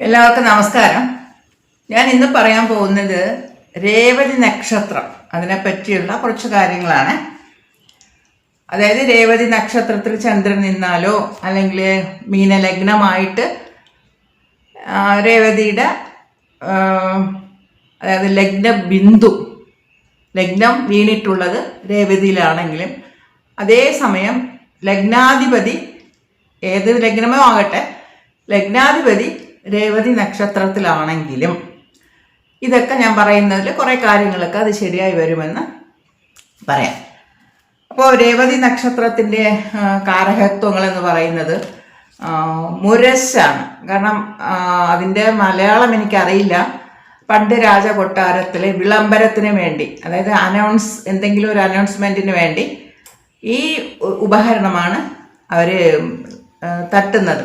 എല്ലാവർക്കും നമസ്കാരം. ഞാൻ ഇന്ന് പറയാൻ പോകുന്നത് രേവതി നക്ഷത്രം, അതിനെപ്പറ്റിയുള്ള കുറച്ച് കാര്യങ്ങളാണ്. അതായത് രേവതി നക്ഷത്രത്തിൽ ചന്ദ്രൻ നിന്നാലോ അല്ലെങ്കിൽ മീനലഗ്നമായിട്ട് രേവതിയുടെ അതായത് ലഗ്നം വീണിട്ടുള്ളത് രേവതിയിലാണെങ്കിലും അതേസമയം ലഗ്നാധിപതി ഏത് ലഗ്നമോ ആകട്ടെ, ലഗ്നാധിപതി രേവതി നക്ഷത്രത്തിലാണെങ്കിലും ഇതൊക്കെ ഞാൻ പറയുന്നതിൽ കുറേ കാര്യങ്ങളൊക്കെ അത് ശരിയായി വരുമെന്ന് പറയാം. അപ്പോൾ രേവതി നക്ഷത്രത്തിൻ്റെ കാരകത്വങ്ങളെന്ന് പറയുന്നത് മുരശാണ്. കാരണം അതിൻ്റെ മലയാളം എനിക്കറിയില്ല. പണ്ട് രാജകൊട്ടാരത്തിലെ വിളംബരത്തിന് വേണ്ടി, അതായത് എന്തെങ്കിലും ഒരു അനൗൺസ്മെൻറ്റിന് വേണ്ടി ഈ ഉപകരണമാണ് അവർ തട്ടുന്നത്.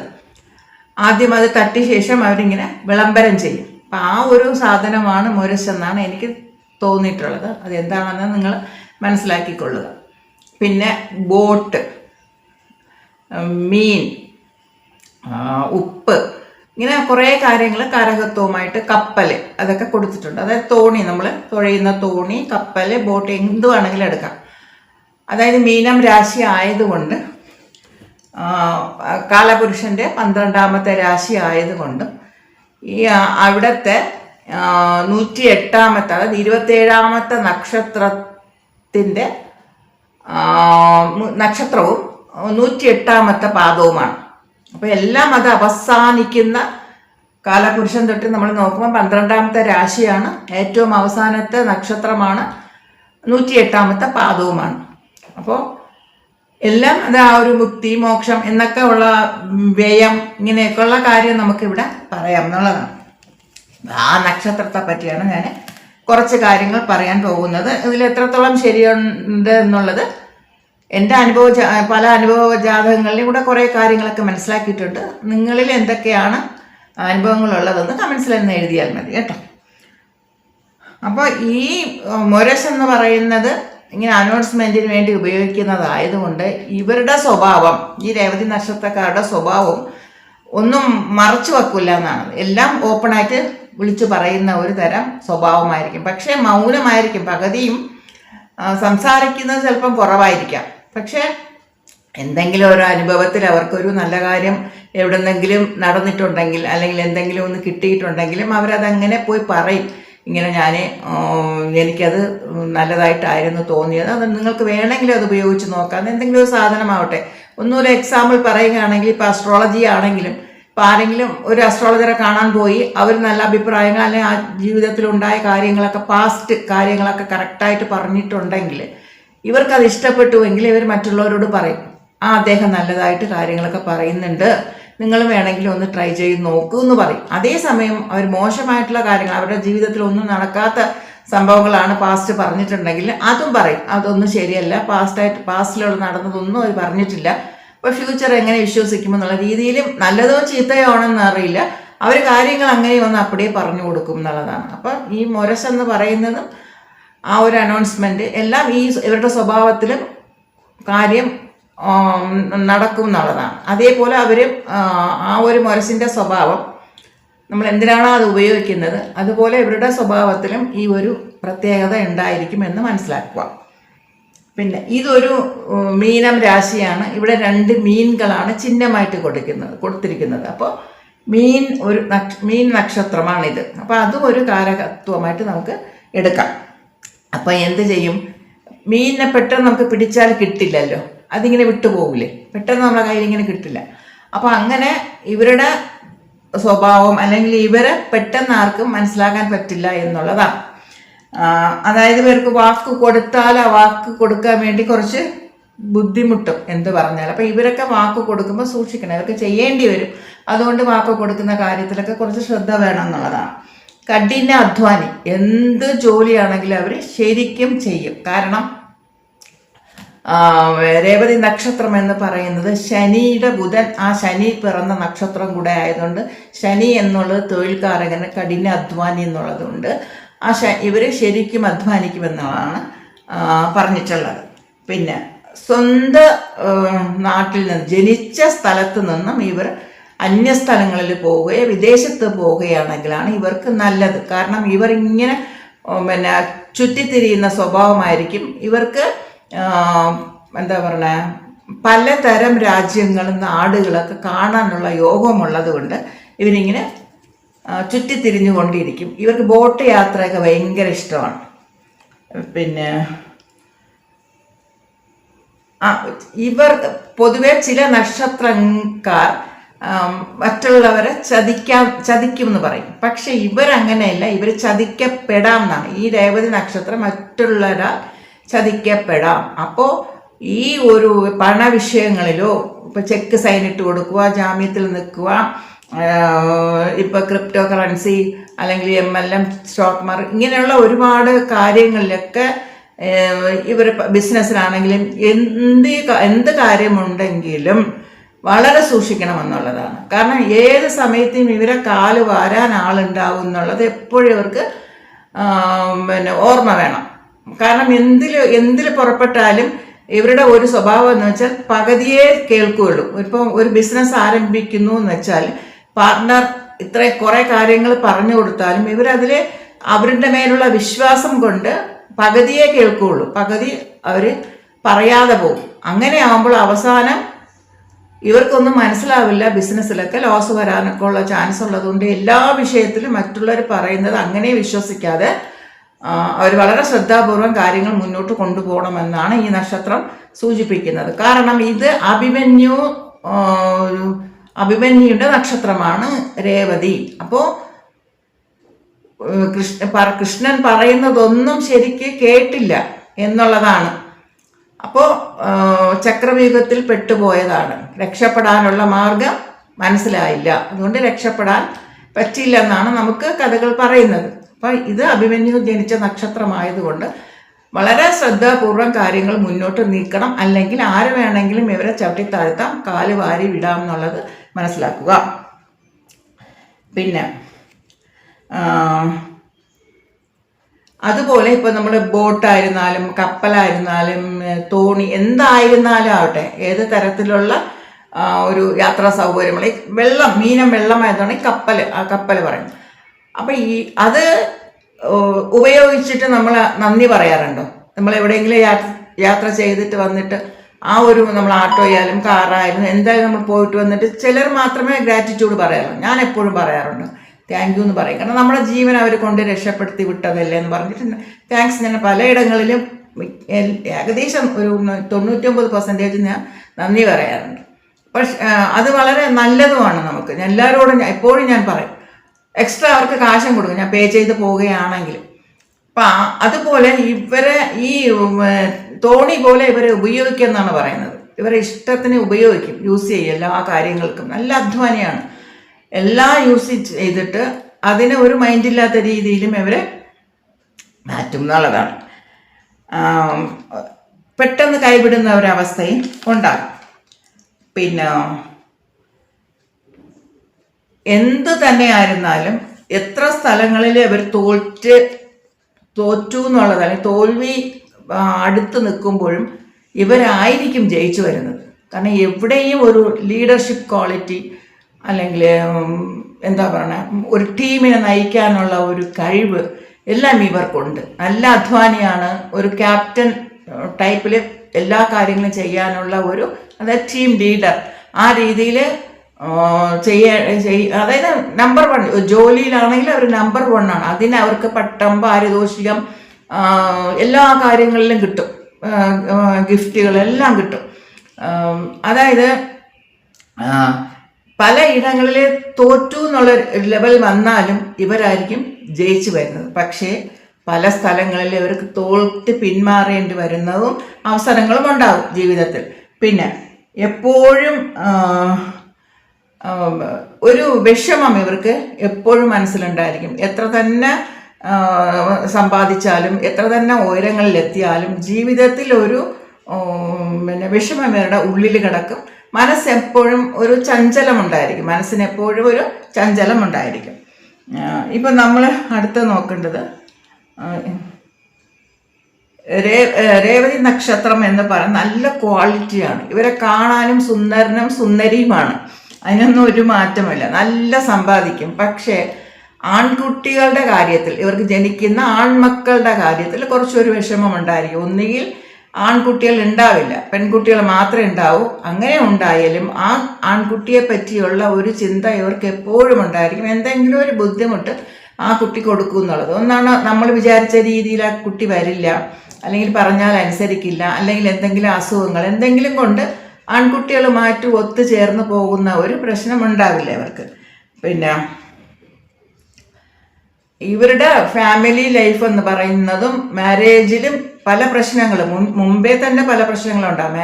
ആദ്യം അത് തട്ടിയ ശേഷം അവരിങ്ങനെ വിളംബരം ചെയ്യും. അപ്പം ആ ഒരു സാധനമാണ് മുരശെന്നാണ് എനിക്ക് തോന്നിയിട്ടുള്ളത്. അതെന്താണെന്ന് നിങ്ങൾ മനസ്സിലാക്കിക്കൊള്ളുക. പിന്നെ ബോട്ട്, മീൻ, ഉപ്പ്, ഇങ്ങനെ കുറേ കാര്യങ്ങൾ കാരകത്വമായിട്ട് കപ്പൽ അതൊക്കെ കൊടുത്തിട്ടുണ്ട്. അതായത് തോണി, നമ്മൾ തുഴയുന്ന തോണി, കപ്പൽ, ബോട്ട് എന്ത് വേണമെങ്കിലും എടുക്കാം. അതായത് മീനം രാശി ആയതുകൊണ്ട്, കാലപുരുഷൻ്റെ 12ാമത്തെ രാശി ആയതുകൊണ്ട് ഈ അവിടുത്തെ 108ാമത്തെ അതായത് 27ാമത്തെ നക്ഷത്രത്തിൻ്റെ നക്ഷത്രവും 108ാമത്തെ പാദവുമാണ്. അപ്പോൾ എല്ലാം അത് അവസാനിക്കുന്ന കാലപുരുഷൻ തൊട്ട് നമ്മൾ നോക്കുമ്പോൾ 12ാമത്തെ രാശിയാണ്, ഏറ്റവും അവസാനത്തെ നക്ഷത്രമാണ്, 108ാമത്തെ പാദവുമാണ്. അപ്പോൾ എല്ലാം അത് ആ ഒരു മുക്തി, മോക്ഷം എന്നൊക്കെ ഉള്ള വ്യയം, ഇങ്ങനെയൊക്കെയുള്ള കാര്യം നമുക്കിവിടെ പറയാം എന്നുള്ളതാണ്. ആ നക്ഷത്രത്തെ പറ്റിയാണ് ഞാൻ കുറച്ച് കാര്യങ്ങൾ പറയാൻ പോകുന്നത്. ഇതിൽ എത്രത്തോളം ശരിയുണ്ട് എന്നുള്ളത് എൻ്റെ പല അനുഭവ ജാതകങ്ങളിലും കൂടെ കുറേ കാര്യങ്ങളൊക്കെ മനസ്സിലാക്കിയിട്ടുണ്ട്. നിങ്ങളിൽ എന്തൊക്കെയാണ് അനുഭവങ്ങളുള്ളതെന്ന് കമൻസിൽ തന്നെ എഴുതിയാൽ മതി കേട്ടോ. അപ്പോൾ ഈ മുരശെന്ന് പറയുന്നത് ഇങ്ങനെ അനൗൺസ്മെൻറ്റിന് വേണ്ടി ഉപയോഗിക്കുന്നതായതുകൊണ്ട് ഇവരുടെ സ്വഭാവം, ഈ രേവതി നക്ഷത്രക്കാരുടെ സ്വഭാവം ഒന്നും മറച്ചു വെക്കില്ല എന്നാണ്. എല്ലാം ഓപ്പണായിട്ട് വിളിച്ചു പറയുന്ന ഒരു തരം സ്വഭാവമായിരിക്കും. പക്ഷേ മൗനമായിരിക്കും. പകുതിയും സംസാരിക്കുന്നത് ചിലപ്പം കുറവായിരിക്കാം. പക്ഷേ എന്തെങ്കിലും ഒരു അനുഭവത്തിൽ അവർക്കൊരു നല്ല കാര്യം എവിടെന്നെങ്കിലും നടന്നിട്ടുണ്ടെങ്കിൽ അല്ലെങ്കിൽ എന്തെങ്കിലും ഒന്ന് കിട്ടിയിട്ടുണ്ടെങ്കിലും അവരതങ്ങനെ പോയി പറയും. ഇങ്ങനെ എനിക്കത് നല്ലതായിട്ടായിരുന്നു തോന്നിയത്, അത് നിങ്ങൾക്ക് വേണമെങ്കിലും അത് ഉപയോഗിച്ച് നോക്കാം. എന്തെങ്കിലും ഒരു സാധനമാവട്ടെ. ഒന്നൊരു എക്സാമ്പിൾ പറയുകയാണെങ്കിൽ, ഇപ്പോൾ അസ്ട്രോളജി ആണെങ്കിലും, ഇപ്പോൾ ആരെങ്കിലും ഒരു അസ്ട്രോളജറെ കാണാൻ പോയി അവർ നല്ല അഭിപ്രായങ്ങൾ അല്ലെങ്കിൽ ആ ജീവിതത്തിലുണ്ടായ കാര്യങ്ങളൊക്കെ, പാസ്റ്റ് കാര്യങ്ങളൊക്കെ കറക്റ്റായിട്ട് പറഞ്ഞിട്ടുണ്ടെങ്കിൽ ഇവർക്കത് ഇഷ്ടപ്പെട്ടുവെങ്കിൽ ഇവർ മറ്റുള്ളവരോട് പറയും, അദ്ദേഹം നല്ലതായിട്ട് കാര്യങ്ങളൊക്കെ പറയുന്നുണ്ട്, നിങ്ങൾ വേണമെങ്കിൽ ഒന്ന് ട്രൈ ചെയ്ത് നോക്കൂ എന്ന് പറയും. അതേസമയം അവർ മോശമായിട്ടുള്ള കാര്യങ്ങൾ, അവരുടെ ജീവിതത്തിൽ ഒന്നും നടക്കാത്ത സംഭവങ്ങളാണ് പാസ്റ്റ് പറഞ്ഞിട്ടുണ്ടെങ്കിൽ അതും പറയും, അതൊന്നും ശരിയല്ല, പാസ്റ്റിലുള്ള നടന്നതൊന്നും അവർ പറഞ്ഞിട്ടില്ല, അപ്പോൾ ഫ്യൂച്ചർ എങ്ങനെ വിശ്വസിക്കുമെന്നുള്ള രീതിയിലും നല്ലതോ ചീത്തയോ ആണെന്ന് അറിയില്ല, അവർ കാര്യങ്ങൾ അങ്ങനെ ഒന്ന് അപ്പടിയെ പറഞ്ഞു കൊടുക്കും എന്നുള്ളതാണ്. അപ്പം ഈ മുരശെന്ന് പറയുന്നതും ആ ഒരു അനൗൺസ്മെൻറ്റ് എല്ലാം ഇവരുടെ സ്വഭാവത്തിലും കാര്യം നടക്കും എന്നുള്ളതാണ്. അതേപോലെ അവർ ആ ഒരു മുരശിൻ്റെ സ്വഭാവം നമ്മൾ എന്തിനാണോ അത് ഉപയോഗിക്കുന്നത് അതുപോലെ ഇവരുടെ സ്വഭാവത്തിലും ഈ ഒരു പ്രത്യേകത ഉണ്ടായിരിക്കും എന്ന് മനസ്സിലാക്കുക. പിന്നെ ഇതൊരു മീനം രാശിയാണ്. ഇവിടെ 2 മീനുകളാണ് ചിഹ്നമായിട്ട് കൊടുത്തിരിക്കുന്നത്. അപ്പോൾ മീൻ നക്ഷത്രമാണിത്. അപ്പോൾ അതും ഒരു കാരകത്വമായിട്ട് നമുക്ക് എടുക്കാം. അപ്പോൾ എന്ത് ചെയ്യും? മീനിനെ പെട്ടെന്ന് നമുക്ക് പിടിച്ചാൽ കിട്ടില്ലല്ലോ, അതിങ്ങനെ വിട്ടുപോകില്ലേ, പെട്ടെന്ന് നമ്മുടെ കയ്യിൽ ഇങ്ങനെ കിട്ടില്ല. അപ്പോൾ അങ്ങനെ ഇവരുടെ സ്വഭാവം അല്ലെങ്കിൽ ഇവരെ പെട്ടെന്ന് ആർക്കും മനസ്സിലാക്കാൻ പറ്റില്ല എന്നുള്ളതാണ്. അതായത് ഇവർക്ക് വാക്ക് കൊടുത്താൽ ആ വാക്ക് കൊടുക്കാൻ വേണ്ടി കുറച്ച് ബുദ്ധിമുട്ടും എന്ത് പറഞ്ഞാൽ. അപ്പോൾ ഇവരൊക്കെ വാക്ക് കൊടുക്കുമ്പോൾ സൂക്ഷിക്കണം, ഇവർക്ക് ചെയ്യേണ്ടി വരും. അതുകൊണ്ട് വാക്ക് കൊടുക്കുന്ന കാര്യത്തിലൊക്കെ കുറച്ച് ശ്രദ്ധ വേണം എന്നുള്ളതാണ്. കഠിന അധ്വാനി, എന്ത് ജോലിയാണെങ്കിലും അവർ ശരിക്കും ചെയ്യും. കാരണം രേവതി നക്ഷത്രം എന്ന് പറയുന്നത് ശനിയുടെ ബുധൻ, ആ ശനി പിറന്ന നക്ഷത്രം കൂടെ ആയതുകൊണ്ട് ശനി എന്നുള്ളത് തൊഴിൽക്കാരകന്, കഠിന അധ്വാനി എന്നുള്ളതുകൊണ്ട് ഇവർ ശരിക്കും അധ്വാനിക്കുമെന്നുള്ളതാണ് പറഞ്ഞിട്ടുള്ളത്. പിന്നെ സ്വന്തം നാട്ടിൽ നിന്ന്, ജനിച്ച സ്ഥലത്ത് നിന്നും ഇവർ അന്യസ്ഥലങ്ങളിൽ പോവുകയോ വിദേശത്ത് പോവുകയാണെങ്കിലാണ് ഇവർക്ക് നല്ലത്. കാരണം ഇവർ ഇങ്ങനെ പിന്നെ ചുറ്റിത്തിരിയുന്ന സ്വഭാവമായിരിക്കും ഇവർക്ക്. എന്താ പറയുക, പലതരം രാജ്യങ്ങളും നാടുകളൊക്കെ കാണാനുള്ള യോഗമുള്ളത് കൊണ്ട് ഇവരിങ്ങനെ ചുറ്റിത്തിരിഞ്ഞു കൊണ്ടിരിക്കും. ഇവർക്ക് ബോട്ട് യാത്രയൊക്കെ ഭയങ്കര ഇഷ്ടമാണ്. പിന്നെ ഇവർ പൊതുവെ ചില നക്ഷത്രക്കാർ മറ്റുള്ളവരെ ചതിക്കുമെന്ന് പറയും. പക്ഷെ ഇവരങ്ങനെയല്ല, ഇവർ ചതിക്കപ്പെടാം എന്നാണ്. ഈ രേവതി നക്ഷത്രം മറ്റുള്ളവരാൽ ചതിക്കപ്പെടാം. അപ്പോൾ ഈ ഒരു പണവിഷയങ്ങളിലോ ഇപ്പം ചെക്ക് സൈനിട്ട് കൊടുക്കുക, ജാമ്യത്തിൽ നിൽക്കുക, ഇപ്പോൾ ക്രിപ്റ്റോ കറൻസി അല്ലെങ്കിൽ MLM സ്റ്റോക്ക് മാർക്കറ്റ് ഇങ്ങനെയുള്ള ഒരുപാട് കാര്യങ്ങളിലൊക്കെ ഇവർ ബിസിനസ്സിലാണെങ്കിലും എന്ത് കാര്യമുണ്ടെങ്കിലും വളരെ സൂക്ഷിക്കണമെന്നുള്ളതാണ്. കാരണം ഏത് സമയത്തും ഇവരെ കാല് വാരാൻ ആളുണ്ടാവും എന്നുള്ളത് എപ്പോഴും ഇവർക്ക് പിന്നെ ഓർമ്മ വേണം. കാരണം എന്തിൽ പുറപ്പെട്ടാലും ഇവരുടെ ഒരു സ്വഭാവം എന്ന് വെച്ചാൽ പകുതിയേ കേൾക്കുകയുള്ളൂ. ഇപ്പം ഒരു ബിസിനസ് ആരംഭിക്കുന്നു എന്ന് വെച്ചാൽ പാർട്ട്ണർ കുറേ കാര്യങ്ങൾ പറഞ്ഞു കൊടുത്താലും ഇവരതിൽ അവരുടെ മേലുള്ള വിശ്വാസം കൊണ്ട് പകുതിയേ കേൾക്കുകയുള്ളൂ, പകുതി അവർ പറയാതെ പോകും. അങ്ങനെ ആകുമ്പോൾ അവസാനം ഇവർക്കൊന്നും മനസ്സിലാവില്ല. ബിസിനസ്സിലൊക്കെ ലോസ് വരാനൊക്കെ ഉള്ള ചാൻസ് ഉള്ളതുകൊണ്ട് എല്ലാ വിഷയത്തിലും മറ്റുള്ളവർ പറയുന്നത് അങ്ങനെ വിശ്വസിക്കാതെ അവർ വളരെ ശ്രദ്ധാപൂർവം കാര്യങ്ങൾ മുന്നോട്ട് കൊണ്ടുപോകണമെന്നാണ് ഈ നക്ഷത്രം സൂചിപ്പിക്കുന്നത്. കാരണം ഇത് അഭിമന്യുയുടെ നക്ഷത്രമാണ് രേവതി. അപ്പോൾ കൃഷ്ണൻ പറയുന്നതൊന്നും ശരിക്ക് കേട്ടില്ല എന്നുള്ളതാണ്. അപ്പോൾ ചക്രവ്യൂഹത്തിൽ പെട്ടുപോയതാണ്. രക്ഷപ്പെടാനുള്ള മാർഗം മനസ്സിലായില്ല, അതുകൊണ്ട് രക്ഷപ്പെടാൻ പറ്റില്ല എന്നാണ് നമുക്ക് കഥകൾ പറയുന്നത്. അപ്പം ഇത് അഭിമന്യു ജനിച്ച നക്ഷത്രമായതുകൊണ്ട് വളരെ ശ്രദ്ധാപൂർവം കാര്യങ്ങൾ മുന്നോട്ട് നീക്കണം. അല്ലെങ്കിൽ ആര് വേണമെങ്കിലും ഇവരെ ചവിട്ടിത്താഴ്ത്താം, കാല് വാരി വിടാം എന്നുള്ളത് മനസ്സിലാക്കുക. പിന്നെ അതുപോലെ ഇപ്പോൾ നമ്മൾ ബോട്ടായിരുന്നാലും കപ്പലായിരുന്നാലും തോണി എന്തായിരുന്നാലും ആവട്ടെ, ഏത് തരത്തിലുള്ള ഒരു യാത്രാ സൗകര്യമുള്ള വെള്ളം വെള്ളമായതാണ് ഈ കപ്പൽ പറയുന്നത്. അപ്പം അത് ഉപയോഗിച്ചിട്ട് നമ്മൾ നന്ദി പറയാറുണ്ടോ? നമ്മൾ എവിടെയെങ്കിലും യാത്ര ചെയ്തിട്ട് വന്നിട്ട് നമ്മൾ ആട്ടോയാലും കാറായാലും എന്തായാലും നമ്മൾ പോയിട്ട് വന്നിട്ട് ചിലർ മാത്രമേ ഗ്രാറ്റിറ്റ്യൂഡ് പറയാറുള്ളൂ. ഞാൻ എപ്പോഴും പറയാറുണ്ട് താങ്ക് യു എന്ന് പറയും. കാരണം നമ്മുടെ ജീവൻ അവർ കൊണ്ട് രക്ഷപ്പെടുത്തി വിട്ടതല്ലേ എന്ന് പറഞ്ഞിട്ട് താങ്ക്സ് ഞാൻ പലയിടങ്ങളിലും ഏകദേശം ഒരു 99% ഞാൻ നന്ദി പറയാറുണ്ട്. പക്ഷെ അത് വളരെ നല്ലതുമാണ് നമുക്ക്. എല്ലാവരോടും എപ്പോഴും ഞാൻ പറയും, എക്സ്ട്രാ അവർക്ക് കാശും കൊടുക്കും ഞാൻ പേ ചെയ്ത് പോവുകയാണെങ്കിൽ. അപ്പം അതുപോലെ ഇവരെ ഈ തോണി പോലെ ഇവരെ ഉപയോഗിക്കുക എന്നാണ് പറയുന്നത്. ഇവരെ ഇഷ്ടത്തിന് ഉപയോഗിക്കും, യൂസ് ചെയ്യും എല്ലാ കാര്യങ്ങൾക്കും. നല്ല അധ്വാനിയാണ്. എല്ലാം യൂസ് ചെയ്തിട്ട് അതിന് ഒരു മൈൻഡില്ലാത്ത രീതിയിലും ഇവരെ മാറ്റും എന്നുള്ളതാണ്. പെട്ടെന്ന് കൈവിടുന്ന ഒരവസ്ഥയും ഉണ്ടാകും. പിന്നെ എന്തു തന്നെയായിരുന്നാലും എത്ര സ്ഥലങ്ങളിൽ ഇവർ തോറ്റു എന്നുള്ളതാണ്. തോൽവി അടുത്ത് നിൽക്കുമ്പോഴും ഇവരായിരിക്കും ജയിച്ചു വരുന്നത്. കാരണം എവിടെയും ഒരു ലീഡർഷിപ്പ് ക്വാളിറ്റി അല്ലെങ്കിൽ എന്താ പറയുക, ഒരു ടീമിനെ നയിക്കാനുള്ള ഒരു കഴിവ് എല്ലാം ഇവർക്കുണ്ട്. നല്ല അധ്വാനിയാണ്. ഒരു ക്യാപ്റ്റൻ ടൈപ്പിൽ എല്ലാ കാര്യങ്ങളും ചെയ്യാനുള്ള അതായത് ടീം ലീഡർ ആ രീതിയിൽ അതായത് നമ്പർ 1 ജോലിയിലാണെങ്കിൽ അവർ നമ്പർ 1 ആണ്. അതിന് അവർക്ക് പട്ടം പാരിതോഷികം എല്ലാ കാര്യങ്ങളിലും കിട്ടും, ഗിഫ്റ്റുകളെല്ലാം കിട്ടും. അതായത് പല ഇടങ്ങളിൽ തോറ്റു എന്നുള്ള ലെവൽ വന്നാലും ഇവരായിരിക്കും ജയിച്ചു വരുന്നത്. പക്ഷേ പല സ്ഥലങ്ങളിൽ ഇവർക്ക് തോൽത്ത് പിന്മാറേണ്ടി വരുന്നതും അവസരങ്ങളും ഉണ്ടാകും ജീവിതത്തിൽ. പിന്നെ എപ്പോഴും ഒരു വിഷമം ഇവർക്ക് എപ്പോഴും മനസ്സിലുണ്ടായിരിക്കും. എത്ര തന്നെ സമ്പാദിച്ചാലും എത്ര തന്നെ ഉയരങ്ങളിലെത്തിയാലും ജീവിതത്തിൽ ഒരു വിഷമം ഇവരുടെ ഉള്ളിൽ കിടക്കും. മനസ്സെപ്പോഴും ഒരു ചഞ്ചലമുണ്ടായിരിക്കും. മനസ്സിന് എപ്പോഴും ഒരു ചഞ്ചലമുണ്ടായിരിക്കും. ഇപ്പം നമ്മൾ അടുത്ത് നോക്കേണ്ടത് രേവതി നക്ഷത്രം എന്ന് പറയുന്ന നല്ല ക്വാളിറ്റിയാണ്. ഇവരെ കാണാനും സുന്ദരനും സുന്ദരിയുമാണ്. അതിനൊന്നും ഒരു മാറ്റമില്ല, നല്ല സമ്പാദിക്കും. പക്ഷേ ആൺകുട്ടികളുടെ കാര്യത്തിൽ, ഇവർക്ക് ജനിക്കുന്ന ആൺമക്കളുടെ കാര്യത്തിൽ കുറച്ചൊരു വിഷമം ഉണ്ടായിരിക്കും. ഒന്നുകിൽ ആൺകുട്ടികൾ ഉണ്ടാവില്ല, പെൺകുട്ടികൾ മാത്രമേ ഉണ്ടാവൂ. അങ്ങനെ ഉണ്ടായാലും ആ ആൺകുട്ടിയെ പറ്റിയുള്ള ഒരു ചിന്ത ഇവർക്ക് എപ്പോഴും ഉണ്ടായിരിക്കും. എന്തെങ്കിലും ഒരു ബുദ്ധിമുട്ട് ആ കുട്ടി കൊടുക്കും എന്നുള്ളത്. ഒന്നാണ്, നമ്മൾ വിചാരിച്ച രീതിയിൽ ആ കുട്ടി വരില്ല, അല്ലെങ്കിൽ പറഞ്ഞാൽ അനുസരിക്കില്ല, അല്ലെങ്കിൽ എന്തെങ്കിലും അസുഖങ്ങൾ എന്തെങ്കിലും കൊണ്ട് ആൺകുട്ടികളുമായിട്ട് ഒത്തുചേർന്ന് പോകുന്ന ഒരു പ്രശ്നം ഉണ്ടാവില്ല ഇവർക്ക്. പിന്നെ ഇവരുടെ ഫാമിലി ലൈഫ് എന്ന് പറയുന്നതും മാരേജിലും പല പ്രശ്നങ്ങളും മുമ്പേ തന്നെ പല പ്രശ്നങ്ങളും ഉണ്ടാകും.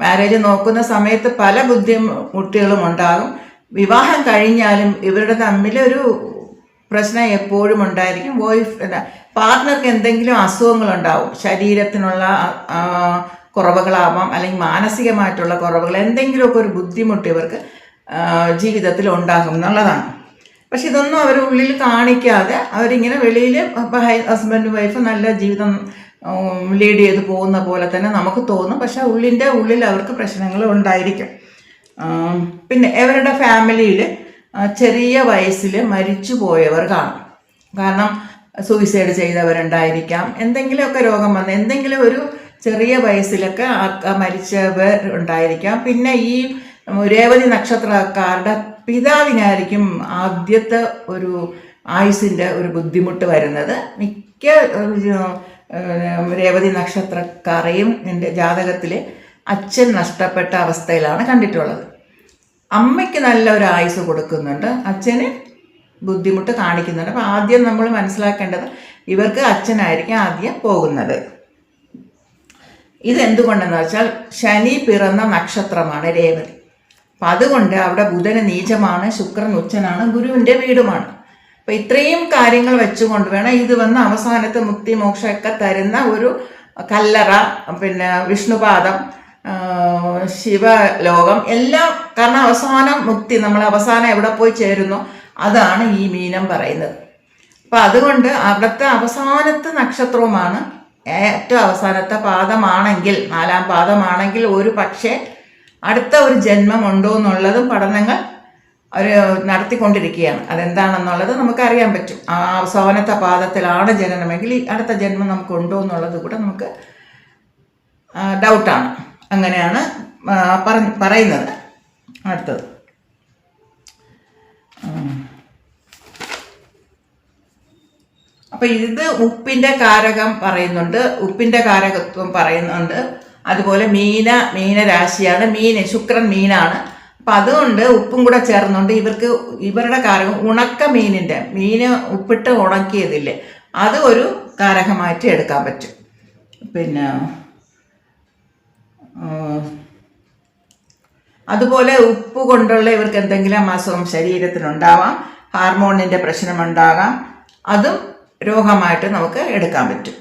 മാരേജ് നോക്കുന്ന സമയത്ത് പല ബുദ്ധിമുട്ടുകളും ഉണ്ടാകും. വിവാഹം കഴിഞ്ഞാലും ഇവരുടെ തമ്മിലൊരു പ്രശ്നം എപ്പോഴും ഉണ്ടായിരിക്കും. പാർട്ട്ണർക്ക് എന്തെങ്കിലും അസുഖങ്ങളുണ്ടാവും, ശരീരത്തിനുള്ള കുറവുകളാവാം, അല്ലെങ്കിൽ മാനസികമായിട്ടുള്ള കുറവുകൾ, എന്തെങ്കിലുമൊക്കെ ഒരു ബുദ്ധിമുട്ട് ഇവർക്ക് ജീവിതത്തിൽ ഉണ്ടാകും എന്നുള്ളതാണ്. പക്ഷെ ഇതൊന്നും അവർ ഉള്ളിൽ കാണിക്കാതെ അവരിങ്ങനെ വെളിയിൽ ഹസ്ബൻഡ് വൈഫ് നല്ല ജീവിതം ലീഡ് ചെയ്ത് പോകുന്ന പോലെ തന്നെ നമുക്ക് തോന്നും. പക്ഷെ ഉള്ളിൽ അവർക്ക് പ്രശ്നങ്ങൾ ഉണ്ടായിരിക്കും. പിന്നെ ഇവരുടെ ഫാമിലിയിൽ ചെറിയ വയസ്സിൽ മരിച്ചു പോയവർ കാണും. കാരണം സൂയിസൈഡ് ചെയ്തവരുണ്ടായിരിക്കാം, എന്തെങ്കിലുമൊക്കെ രോഗം വന്ന് എന്തെങ്കിലും ഒരു ചെറിയ വയസ്സിലൊക്കെ മരിച്ചവർ ഉണ്ടായിരിക്കാം. പിന്നെ ഈ രേവതി നക്ഷത്രക്കാരുടെ പിതാവിനായിരിക്കും ആദ്യത്തെ ഒരു ആയുസിൻ്റെ ഒരു ബുദ്ധിമുട്ട് വരുന്നത്. മിക്ക രേവതി നക്ഷത്രക്കാരെയും എൻ്റെ ജാതകത്തിൽ അച്ഛൻ നഷ്ടപ്പെട്ട അവസ്ഥയിലാണ് കണ്ടിട്ടുള്ളത്. അമ്മയ്ക്ക് നല്ല ഒരു ആയുസ് കൊടുക്കുന്നുണ്ട്, അച്ഛന് ബുദ്ധിമുട്ട് കാണിക്കുന്നുണ്ട്. അപ്പോൾ ആദ്യം നമ്മൾ മനസ്സിലാക്കേണ്ടത് ഇവർക്ക് അച്ഛനായിരിക്കും ആദ്യം പോകുന്നത്. ഇതെന്തുകൊണ്ടെന്ന് വെച്ചാൽ ശനി പിറന്ന നക്ഷത്രമാണ് രേവതി. അപ്പം അതുകൊണ്ട് അവിടെ ബുധന് നീചമാണ്, ശുക്രൻ ഉച്ചനാണ്, ഗുരുവിൻ്റെ വീടുമാണ്. അപ്പം ഇത്രയും കാര്യങ്ങൾ വെച്ചുകൊണ്ട് വേണം ഇത് വന്ന് അവസാനത്തെ മുക്തി മോക്ഷമൊക്കെ തരുന്ന ഒരു കല്ലറ, പിന്നെ വിഷ്ണുപാദം, ശിവലോകം എല്ലാം. കാരണം അവസാനം മുക്തി, നമ്മൾ അവസാനം എവിടെ പോയി ചേരുന്നു അതാണ് ഈ മീനം പറയുന്നത്. അപ്പം അതുകൊണ്ട് അവിടുത്തെ അവസാനത്തെ നക്ഷത്രവുമാണ്, ഏറ്റവും അവസാനത്തെ പാദമാണെങ്കിൽ, 4ാം പാദമാണെങ്കിൽ ഒരു പക്ഷേ അടുത്ത ഒരു ജന്മം ഉണ്ടോ എന്നുള്ളതും പഠനങ്ങൾ അവർ നടത്തിക്കൊണ്ടിരിക്കുകയാണ്. അതെന്താണെന്നുള്ളത് നമുക്കറിയാൻ പറ്റും. ആ അവസാനത്തെ പാദത്തിലാണ് ജനനമെങ്കിൽ അടുത്ത ജന്മം നമുക്കുണ്ടോ എന്നുള്ളത് കൂടെ നമുക്ക് ഡൗട്ടാണ്. അങ്ങനെയാണ് പറയുന്നത്. അടുത്തത് അപ്പം ഇത് ഉപ്പിൻ്റെ കാരകം പറയുന്നുണ്ട്, ഉപ്പിൻ്റെ കാരകത്വം പറയുന്നുണ്ട്. അതുപോലെ മീനരാശിയാണ്, ശുക്രൻ മീനാണ്. അപ്പം അതുകൊണ്ട് ഉപ്പും കൂടെ ചേർന്നുകൊണ്ട് ഇവരുടെ കാരകം ഉണക്ക മീന് ഉപ്പിട്ട് ഉണക്കിയതില്ലേ, അത് ഒരു കാരകമായിട്ട് എടുക്കാൻ പറ്റും. പിന്നെ അതുപോലെ ഉപ്പ് കൊണ്ടുള്ള ഇവർക്ക് എന്തെങ്കിലും അസുഖം ശരീരത്തിനുണ്ടാവാം, ഹാർമോണിൻ്റെ പ്രശ്നമുണ്ടാകാം, അതും രോഗമായിട്ട് നമുക്ക് എടുക്കാൻ പറ്റും.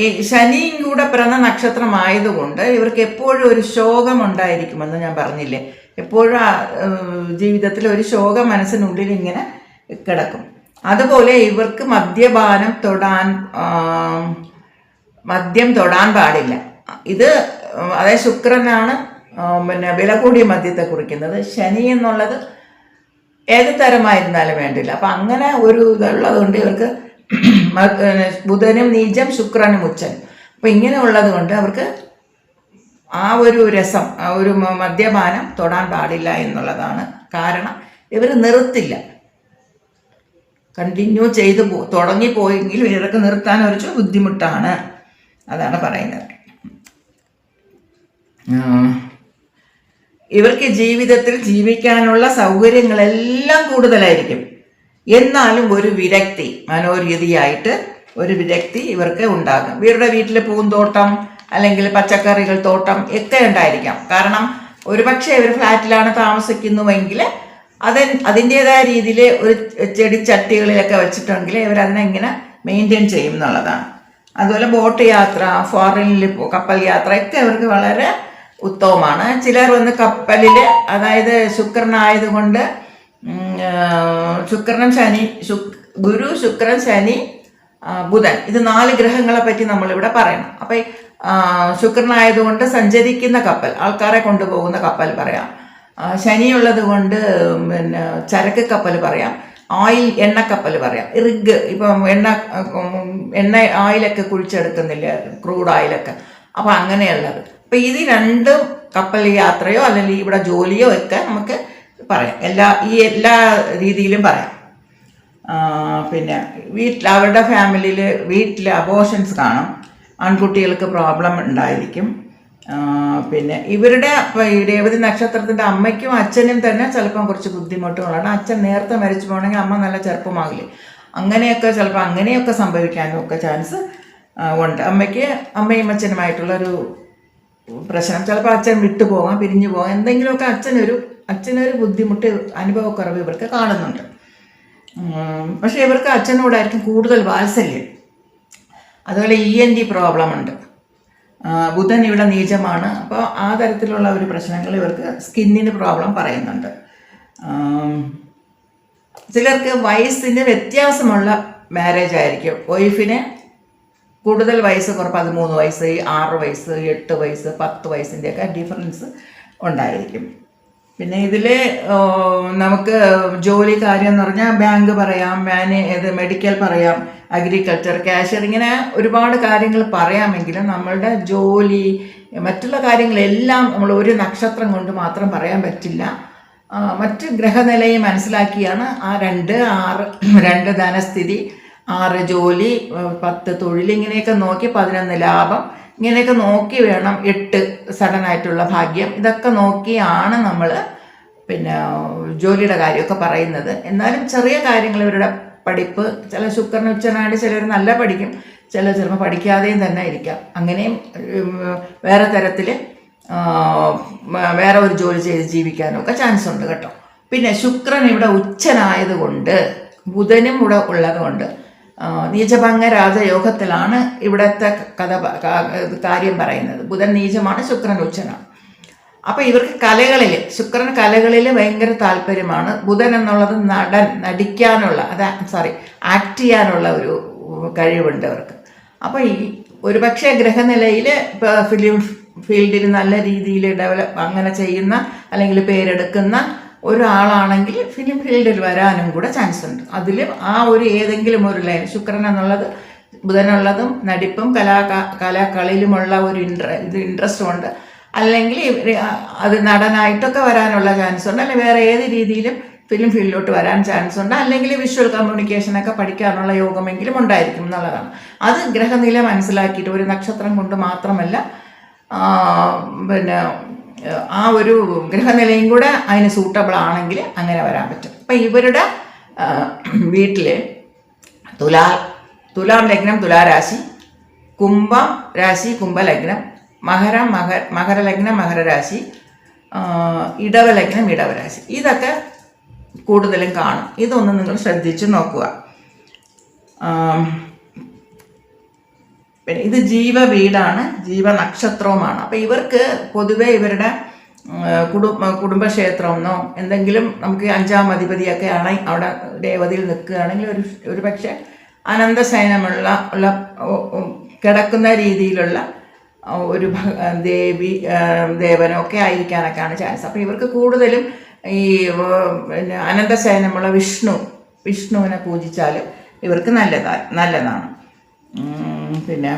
ഈ ശനിയും കൂടെ പിറന്ന നക്ഷത്രമായതുകൊണ്ട് ഇവർക്ക് എപ്പോഴും ഒരു ശോകം ഉണ്ടായിരിക്കുമെന്ന് ഞാൻ പറഞ്ഞില്ലേ. എപ്പോഴും ജീവിതത്തിൽ ഒരു ശോകം മനസ്സിനുള്ളിൽ ഇങ്ങനെ കിടക്കും. അതുപോലെ ഇവർക്ക് മദ്യം തൊടാൻ പാടില്ല. ഇത് അതായത് ശുക്രനാണ് പിന്നെ വില കൂടിയ മദ്യത്തെ കുറിക്കുന്നത്. ശനി എന്നുള്ളത് ഏത് തരമായിരുന്നാലും വേണ്ടില്ല. അപ്പം അങ്ങനെ ഒരു ഇതുള്ളത് കൊണ്ട് ഇവർക്ക് ബുധനും നീചം, ശുക്രനും ഉച്ചൻ. അപ്പം ഇങ്ങനെ ഉള്ളത് കൊണ്ട് അവർക്ക് ആ ഒരു രസം, ആ ഒരു മദ്യപാനം തൊടാൻ പാടില്ല എന്നുള്ളതാണ് കാരണം. ഇവർ നിർത്തില്ല, കണ്ടിന്യൂ ചെയ്ത് തുടങ്ങിപ്പോയെങ്കിലും ഇവർക്ക് നിർത്താൻ ഒരു ബുദ്ധിമുട്ടാണ്. അതാണ് പറയുന്നത്. ഇവർക്ക് ജീവിതത്തിൽ ജീവിക്കാനുള്ള സൗകര്യങ്ങളെല്ലാം കൂടുതലായിരിക്കും. എന്നാലും ഒരു വിരക്തി, മനോരീതിയായിട്ട് ഒരു വിരക്തി ഇവർക്ക് ഉണ്ടാകും. ഇവരുടെ വീട്ടിൽ പൂന്തോട്ടം അല്ലെങ്കിൽ പച്ചക്കറികൾ തോട്ടം ഒക്കെ ഉണ്ടായിരിക്കാം. കാരണം ഒരുപക്ഷെ ഇവർ ഫ്ലാറ്റിലാണ് താമസിക്കുന്നുവെങ്കിൽ അതിൻ്റെതായ രീതിയിൽ ഒരു ചെടിച്ചട്ടികളിലൊക്കെ വെച്ചിട്ടുണ്ടെങ്കിൽ ഇവരതിനെ ഇങ്ങനെ മെയിൻറ്റെയിൻ ചെയ്യും എന്നുള്ളതാണ്. അതുപോലെ ബോട്ട് യാത്ര, ഫോറിനിൽ കപ്പൽ യാത്ര ഒക്കെ ഇവർക്ക് വളരെ ഉത്തമമാണ്. ചിലർ വന്ന് കപ്പലിൽ, അതായത് ശുക്രനായതുകൊണ്ട് ഗുരു, ശുക്രൻ, ശനി, ബുധൻ, ഇത് 4 ഗ്രഹങ്ങളെ പറ്റി നമ്മളിവിടെ പറയണം. അപ്പം ശുക്രനായതുകൊണ്ട് സഞ്ചരിക്കുന്ന കപ്പൽ, ആൾക്കാരെ കൊണ്ടുപോകുന്ന കപ്പൽ പറയാം. ശനിയുള്ളത് കൊണ്ട് പിന്നെ ചരക്ക് കപ്പൽ പറയാം. എണ്ണക്കപ്പൽ പറയാം. റിഗ്, ഇപ്പം എണ്ണ ഓയിലൊക്കെ കുഴിച്ചെടുക്കുന്നില്ല, ക്രൂഡ് ഓയിലൊക്കെ. അപ്പം അങ്ങനെയുള്ളത്. അപ്പം ഇത് രണ്ടും കപ്പൽ യാത്രയോ അല്ലെങ്കിൽ ഇവിടെ ജോലിയോ ഒക്കെ നമുക്ക് പറയാം. എല്ലാ രീതിയിലും പറയാം. പിന്നെ അവരുടെ ഫാമിലിയിൽ വീട്ടിൽ അബോർഷൻസ് കാണും, ആൺകുട്ടികൾക്ക് പ്രോബ്ലം ഉണ്ടായിരിക്കും. പിന്നെ ഇവരുടെ ഈ രേവതി നക്ഷത്രത്തിൻ്റെ അമ്മയ്ക്കും അച്ഛനും തന്നെ ചിലപ്പം കുറച്ച് ബുദ്ധിമുട്ടുകളാണ്. അച്ഛൻ നേരത്തെ മരിച്ചു പോകണമെങ്കിൽ അമ്മ നല്ല ചെറുപ്പമാകില്ലേ, അങ്ങനെയൊക്കെ സംഭവിക്കാനും ഒക്കെ ചാൻസ് ഉണ്ട്. അമ്മയും അച്ഛനുമായിട്ടുള്ളൊരു പ്രശ്നം, ചിലപ്പോൾ അച്ഛൻ വിട്ടുപോകാം, പിരിഞ്ഞു പോകാം, എന്തെങ്കിലുമൊക്കെ അച്ഛനൊരു ബുദ്ധിമുട്ട്, അനുഭവക്കുറവ് ഇവർക്ക് കാണുന്നുണ്ട്. പക്ഷേ ഇവർക്ക് അച്ഛനോടായിരിക്കും കൂടുതൽ വാത്സല്യം. അതുപോലെ ENT പ്രോബ്ലം ഉണ്ട്. ബുധൻ ഇവിടെ നീചമാണ്. അപ്പോൾ ആ തരത്തിലുള്ള ഒരു പ്രശ്നങ്ങൾ ഇവർക്ക്, സ്കിന്നിന് പ്രോബ്ലം പറയുന്നുണ്ട്. ചിലർക്ക് വയസ്സിന് വ്യത്യാസമുള്ള മാരേജ് ആയിരിക്കും. വൈഫിന് കൂടുതൽ വയസ്സ് 13 വയസ്സ്, 6 വയസ്സ്, 8 വയസ്സ്, 10 വയസ്സിൻ്റെയൊക്കെ ഡിഫറൻസ് ഉണ്ടായിരിക്കും. പിന്നെ ഇതിൽ നമുക്ക് ജോലി കാര്യം എന്ന് പറഞ്ഞാൽ ബാങ്ക് പറയാം, മെഡിക്കൽ പറയാം, അഗ്രികൾച്ചർ, കാഷ്യർ, ഇങ്ങനെ ഒരുപാട് കാര്യങ്ങൾ പറയാമെങ്കിലും നമ്മളുടെ ജോലി, മറ്റുള്ള കാര്യങ്ങളെല്ലാം നമ്മൾ ഒരു നക്ഷത്രം കൊണ്ട് മാത്രം പറയാൻ പറ്റില്ല. മറ്റ് ഗ്രഹനിലയെ മനസ്സിലാക്കിയാണ് ആ 2 ധനസ്ഥിതി, 6 ജോലി, 10 തൊഴിൽ, ഇങ്ങനെയൊക്കെ നോക്കി 11 ലാഭം, ഇങ്ങനെയൊക്കെ നോക്കി വേണം 8 സഡനായിട്ടുള്ള ഭാഗ്യം, ഇതൊക്കെ നോക്കിയാണ് നമ്മൾ പിന്നെ ജോലിയുടെ കാര്യമൊക്കെ പറയുന്നത്. എന്നാലും ചെറിയ കാര്യങ്ങൾ, ഇവരുടെ പഠിപ്പ്, ചില ശുക്രൻ ഉച്ചനായിട്ട് ചിലർ നല്ല പഠിക്കും, ചിലപ്പോൾ പഠിക്കാതെയും തന്നെ ഇരിക്കാം. അങ്ങനെയും വേറെ തരത്തിൽ വേറെ ഒരു ജോലി ചെയ്ത് ജീവിക്കാനും ഒക്കെ ചാൻസ് ഉണ്ട് കേട്ടോ. പിന്നെ ശുക്രൻ ഇവിടെ ഉച്ചനായതുകൊണ്ട്, ബുധനും ഇവിടെ ഉള്ളതുകൊണ്ട് നീചഭംഗ രാജയോഗത്തിലാണ് ഇവിടുത്തെ കാര്യം പറയുന്നത്. ബുധൻ നീചമാണ്, ശുക്രൻ ഉച്ചനാണ്. അപ്പോൾ ഇവർക്ക് ശുക്രൻ കലകളിൽ ഭയങ്കര താല്പര്യമാണ്. ബുധൻ എന്നുള്ളത് നടിക്കാനുള്ള, ആക്ട് ചെയ്യാനുള്ള ഒരു കഴിവുണ്ട് അവർക്ക്. അപ്പോൾ ഒരു പക്ഷേ ഗ്രഹനിലയിൽ ഇപ്പോൾ ഫിലിം ഫീൽഡിൽ നല്ല രീതിയിൽ അങ്ങനെ ചെയ്യുന്ന അല്ലെങ്കിൽ പേരെടുക്കുന്ന ഒരാളാണെങ്കിൽ ഫിലിം ഫീൽഡിൽ വരാനും കൂടെ ചാൻസ് ഉണ്ട്. അതിൽ ഏതെങ്കിലും ഒരു ലൈൻ, ശുക്രൻ എന്നുള്ളത് ബുധനുള്ളതും നടിപ്പും കലകളിലുമുള്ള ഒരു ഇൻട്രസ്റ്റും ഉണ്ട്. അല്ലെങ്കിൽ അത് നടനായിട്ടൊക്കെ വരാനുള്ള ചാൻസ് ഉണ്ട്. അല്ലെങ്കിൽ വേറെ ഏത് രീതിയിലും ഫിലിം ഫീൽഡിലോട്ട് വരാൻ ചാൻസ് ഉണ്ട്. അല്ലെങ്കിൽ വിഷ്വൽ കമ്മ്യൂണിക്കേഷനൊക്കെ പഠിക്കാനുള്ള യോഗമെങ്കിലും ഉണ്ടായിരിക്കും എന്നുള്ളതാണ്. അത് ഗ്രഹനില മനസ്സിലാക്കിയിട്ട്, ഒരു നക്ഷത്രം കൊണ്ട് മാത്രമല്ല, പിന്നെ ആ ഒരു ഗ്രഹനിലയും കൂടെ അതിന് സൂട്ടബിൾ ആണെങ്കിൽ അങ്ങനെ വരാൻ പറ്റും. അപ്പം ഇവരുടെ വീട്ടിൽ തുലാം ലഗ്നം തുലാരാശി, കുംഭം രാശി കുംഭലഗ്നം, മകരലഗ്നം മകരരാശി, ഇടവലഗ്നം ഇടവരാശി, ഇതൊക്കെ കൂടുതലും കാണും. ഇതൊന്ന് നിങ്ങൾ ശ്രദ്ധിച്ച് നോക്കുക. പിന്നെ ഇത് ജീവവീടാണ്, ജീവനക്ഷത്രവുമാണ്. അപ്പോൾ ഇവർക്ക് പൊതുവെ ഇവരുടെ കുടുംബക്ഷേത്രമെന്നോ എന്തെങ്കിലും, നമുക്ക് 5-ാം അധിപതിയൊക്കെ ആണെങ്കിൽ അവിടെ രേവതിയിൽ നിൽക്കുകയാണെങ്കിൽ ഒരു പക്ഷേ അനന്തശയനമുള്ള കിടക്കുന്ന രീതിയിലുള്ള ഒരു ദേവനൊക്കെ ആയിരിക്കാനൊക്കെയാണ് ചാൻസ്. അപ്പോൾ ഇവർക്ക് കൂടുതലും ഈ പിന്നെ അനന്തശയനമുള്ള വിഷ്ണുവിനെ പൂജിച്ചാൽ ഇവർക്ക് നല്ലതാണ്. പിന്നെ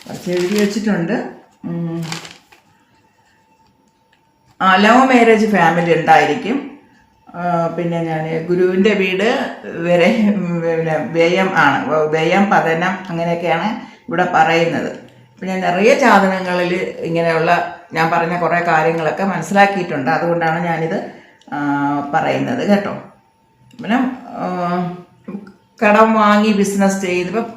കുറച്ച് എഴുതി വെച്ചിട്ടുണ്ട്. ലവ് മാരേജ് ഫാമിലി ഉണ്ടായിരിക്കും. പിന്നെ ഞാൻ ഗുരുവിൻ്റെ വീട് വരെ പിന്നെ വ്യയം പതനം അങ്ങനെയൊക്കെയാണ് ഇവിടെ പറയുന്നത്. അപ്പം ഞാൻ നിറയെ ജാതകങ്ങളിൽ ഇങ്ങനെയുള്ള ഞാൻ പറഞ്ഞ കുറേ കാര്യങ്ങളൊക്കെ മനസ്സിലാക്കിയിട്ടുണ്ട്. അതുകൊണ്ടാണ് ഞാനിത് പറയുന്നത് കേട്ടോ. പിന്നെ കടം വാങ്ങി ബിസിനസ് ചെയ്യുന്നത്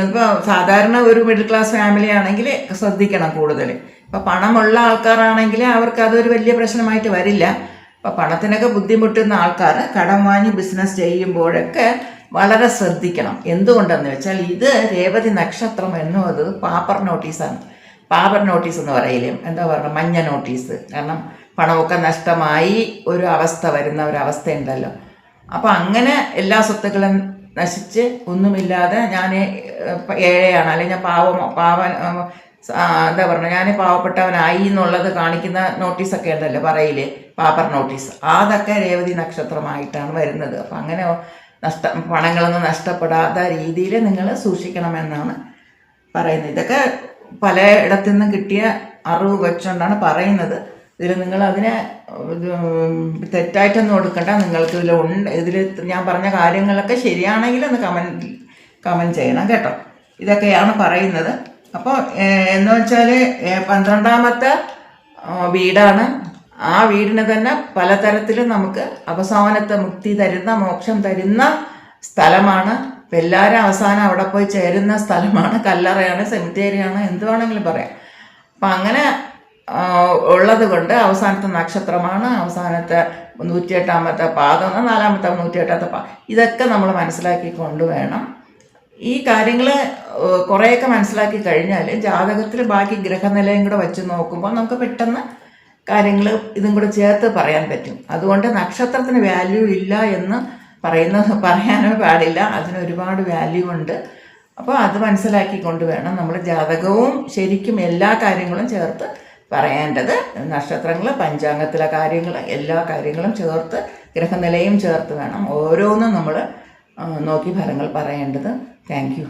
ഇപ്പോൾ സാധാരണ ഒരു മിഡിൽ ക്ലാസ് ഫാമിലി ആണെങ്കിൽ ശ്രദ്ധിക്കണം കൂടുതൽ. ഇപ്പോൾ പണമുള്ള ആൾക്കാരാണെങ്കിൽ അവർക്ക് അതൊരു വലിയ പ്രശ്നമായിട്ട് വരില്ല. അപ്പോൾ പണത്തിനൊക്കെ ബുദ്ധിമുട്ടുന്ന ആൾക്കാർ കടം വാങ്ങി ബിസിനസ് ചെയ്യുമ്പോഴൊക്കെ വളരെ ശ്രദ്ധിക്കണം. എന്തുകൊണ്ടെന്ന് വെച്ചാൽ ഇത് രേവതി നക്ഷത്രം എന്നുള്ളത് പാപ്പർ നോട്ടീസാണ്. പാപ്പർ നോട്ടീസ് എന്ന് പറയില്ലേ, എന്താ പറയുക, മഞ്ഞ നോട്ടീസ്. കാരണം പണമൊക്കെ നഷ്ടമായി ഒരു അവസ്ഥ വരുന്ന ഒരവസ്ഥയുണ്ടല്ലോ. അപ്പോൾ അങ്ങനെ എല്ലാ സ്വത്തുക്കളും നശിച്ച് ഒന്നുമില്ലാതെ ഞാൻ ഏഴയാണ്, അല്ലെങ്കിൽ ഞാൻ എന്താ പറയുക, ഞാൻ പാവപ്പെട്ടവനായി എന്നുള്ളത് കാണിക്കുന്ന നോട്ടീസൊക്കെ ഉണ്ടല്ലോ പറയില്ലേ, പാപ്പർ നോട്ടീസ്, അതൊക്കെ രേവതി നക്ഷത്രമായിട്ടാണ് വരുന്നത്. അപ്പം അങ്ങനെ പണങ്ങളൊന്നും നഷ്ടപ്പെടാത്ത രീതിയിൽ നിങ്ങൾ സൂക്ഷിക്കണമെന്നാണ് പറയുന്നത്. ഇതൊക്കെ പല ഇടത്തു നിന്നും കിട്ടിയ അറിവ് വെച്ചുകൊണ്ടാണ് പറയുന്നത്. ഇതിൽ നിങ്ങൾ അതിനെ തെറ്റായിട്ടൊന്നും എടുക്കണ്ട. നിങ്ങൾക്ക് ഇതിൽ ഞാൻ പറഞ്ഞ കാര്യങ്ങളൊക്കെ ശരിയാണെങ്കിൽ ഒന്ന് കമൻറ്റ് ചെയ്യണം കേട്ടോ. ഇതൊക്കെയാണ് പറയുന്നത്. അപ്പോൾ എന്ന് വെച്ചാൽ 12ാമത്തെ വീടാണ്. ആ വീടിന് തന്നെ പലതരത്തിലും നമുക്ക് അവസാനത്തെ മുക്തി തരുന്ന, മോക്ഷം തരുന്ന സ്ഥലമാണ്. അപ്പം എല്ലാവരും അവസാനം അവിടെ പോയി ചേരുന്ന സ്ഥലമാണ്. കല്ലറയാണ്, സെമിത്തേരിയാണ്, എന്ത് വേണമെങ്കിലും പറയാം. അപ്പം അങ്ങനെ ഉള്ളത് കൊണ്ട് അവസാനത്തെ നക്ഷത്രമാണ്, അവസാനത്തെ 108ാമത്തെ പാദം, 4ാമത്തെ 108ാമത്തെ പാദം. ഇതൊക്കെ നമ്മൾ മനസ്സിലാക്കി കൊണ്ടുവേണം. ഈ കാര്യങ്ങൾ കുറേയൊക്കെ മനസ്സിലാക്കി കഴിഞ്ഞാൽ ജാതകത്തിൽ ബാക്കി ഗ്രഹനിലയും കൂടെ വെച്ച് നോക്കുമ്പോൾ നമുക്ക് പെട്ടെന്ന് കാര്യങ്ങൾ ഇതും കൂടെ ചേർത്ത് പറയാൻ പറ്റും. അതുകൊണ്ട് നക്ഷത്രത്തിന് വാല്യൂ ഇല്ല എന്ന് പറയാനോ പാടില്ല. അതിന് ഒരുപാട് വാല്യൂ ഉണ്ട്. അപ്പോൾ അത് മനസ്സിലാക്കിക്കൊണ്ട് വേണം നമ്മൾ ജാതകവും ശരിക്കും എല്ലാ കാര്യങ്ങളും ചേർത്ത് പറയേണ്ടത്. നക്ഷത്രങ്ങൾ, പഞ്ചാംഗത്തിലെ കാര്യങ്ങൾ, എല്ലാ കാര്യങ്ങളും ചേർത്ത്, ഗ്രഹനിലയും ചേർത്ത് വേണം ഓരോന്നും നമ്മൾ നോക്കി ഫലങ്ങൾ പറയേണ്ടത്. Thank you.